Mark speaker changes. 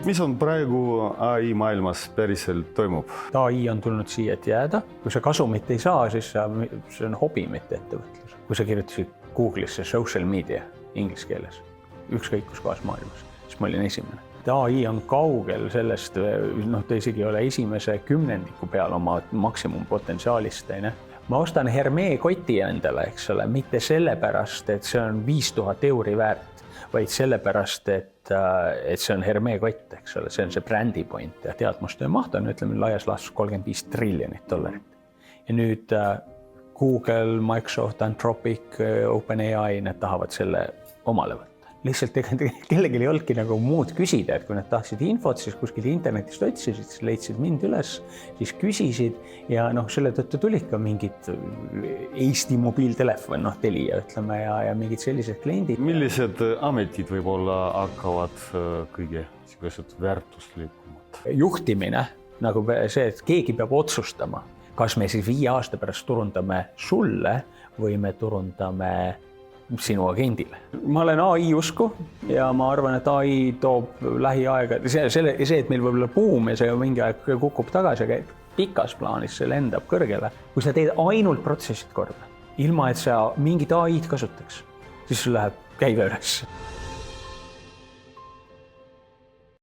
Speaker 1: mis on praegu AI maailmas päriselt toimub?
Speaker 2: AI on tulnud siia, et jääda. Kui sa kasumit ei saa, siis see on hobi, mitte ettevõtlus. Kui sa kirjutasid Google'isse social media inglise keeles, ükskõik kus kohas maailmas, siis ma olin esimene. AI on kaugel sellest, ta isegi ei ole esimese kümnendiku peal oma maksimumpotentsiaalist. Ma ostan Hermee koti endale, eks ole, mitte sellepärast, et see on 5000 euri väärt, vaid sellepärast, et see on Hermee kott, eks ole, see on see brändi point ja teadmustöö maht on, ütleme, laias laastus $35 triljonit. Ja nüüd Google, Microsoft, Anthropic, OpenAI, need tahavad selle omale võtta. Lihtsalt kellelgi ei olnudki nagu muud küsida, et kui nad tahtsid infot, siis kuskil internetist otsisid, siis leidsid mind üles, siis küsisid ja selle tõttu tulid ka mingid Eesti mobiiltelefon, Telia, ütleme, ja mingid sellised kliendid.
Speaker 1: Millised ametid võib-olla hakkavad kõige väärtuslikumad?
Speaker 2: Juhtimine, nagu see, et keegi peab otsustama, kas me siis 5 aasta pärast turundame sulle või me turundame sinu agendile. Ma olen AI usku ja ma arvan, et AI toob lähiaega, see, et meil võib olla buum ja see mingi aeg kukub tagasi, aga pikas plaanis see lendab kõrgele. Kui sa teed ainult protsessid korda, ilma et sa mingit AI-d kasutaks, siis sul läheb käive üles.